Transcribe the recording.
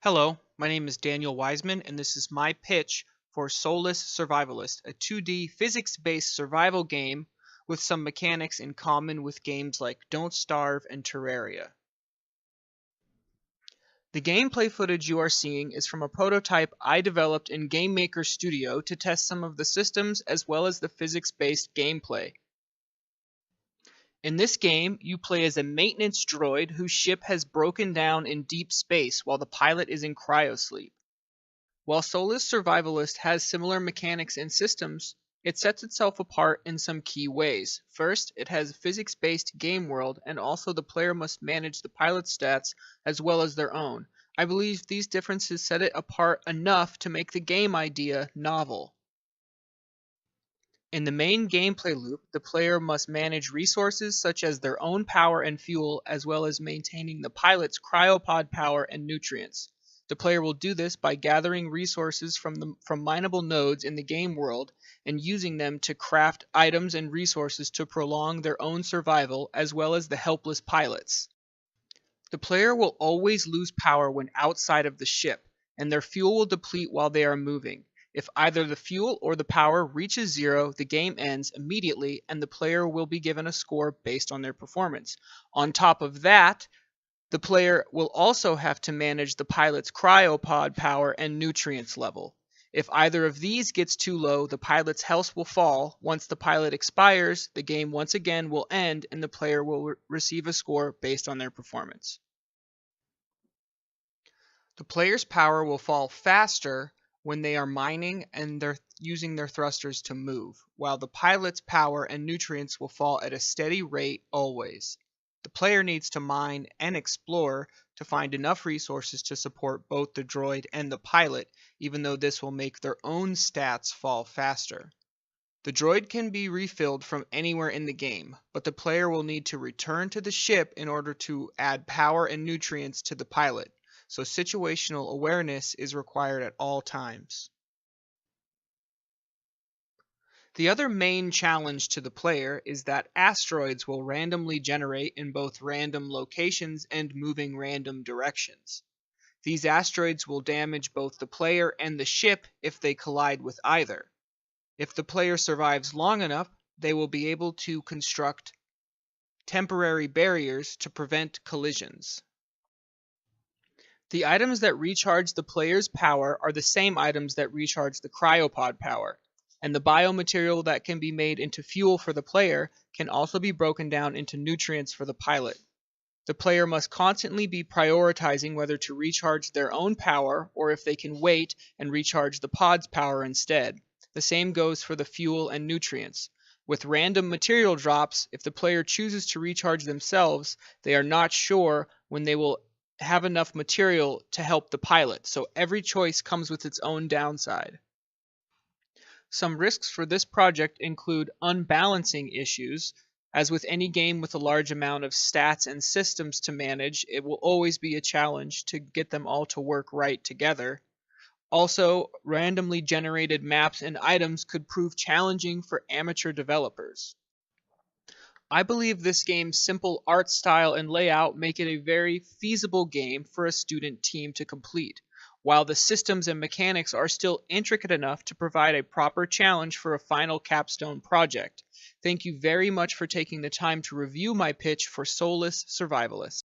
Hello, my name is Daniel Wiseman, and this is my pitch for Soulless Survivalist, a 2D physics-based survival game with some mechanics in common with games like Don't Starve and Terraria. The gameplay footage you are seeing is from a prototype I developed in GameMaker Studio to test some of the systems as well as the physics-based gameplay. In this game, you play as a maintenance droid whose ship has broken down in deep space while the pilot is in cryosleep. While Soulless Survivalist has similar mechanics and systems, it sets itself apart in some key ways. First, it has a physics-based game world, and also the player must manage the pilot's stats as well as their own. I believe these differences set it apart enough to make the game idea novel. In the main gameplay loop, the player must manage resources such as their own power and fuel, as well as maintaining the pilot's cryopod power and nutrients. The player will do this by gathering resources from mineable nodes in the game world and using them to craft items and resources to prolong their own survival, as well as the helpless pilots. The player will always lose power when outside of the ship, and their fuel will deplete while they are moving. If either the fuel or the power reaches zero, the game ends immediately and the player will be given a score based on their performance. On top of that, the player will also have to manage the pilot's cryopod power and nutrients level. If either of these gets too low, the pilot's health will fall. Once the pilot expires, the game once again will end and the player will receive a score based on their performance. The player's power will fall faster when they are mining and they're using their thrusters to move, while the pilot's power and nutrients will fall at a steady rate always. The player needs to mine and explore to find enough resources to support both the droid and the pilot, even though this will make their own stats fall faster. The droid can be refilled from anywhere in the game, but the player will need to return to the ship in order to add power and nutrients to the pilot, so situational awareness is required at all times. The other main challenge to the player is that asteroids will randomly generate in both random locations and moving random directions. These asteroids will damage both the player and the ship if they collide with either. If the player survives long enough, they will be able to construct temporary barriers to prevent collisions. The items that recharge the player's power are the same items that recharge the cryopod power, and the biomaterial that can be made into fuel for the player can also be broken down into nutrients for the pilot. The player must constantly be prioritizing whether to recharge their own power or if they can wait and recharge the pod's power instead. The same goes for the fuel and nutrients. With random material drops, if the player chooses to recharge themselves, they are not sure when they will have enough material to help the pilot, so every choice comes with its own downside. Some risks for this project include unbalancing issues. As with any game with a large amount of stats and systems to manage, it will always be a challenge to get them all to work right together. Also, randomly generated maps and items could prove challenging for amateur developers. I believe this game's simple art style and layout make it a very feasible game for a student team to complete, while the systems and mechanics are still intricate enough to provide a proper challenge for a final capstone project. Thank you very much for taking the time to review my pitch for Soulless Survivalist.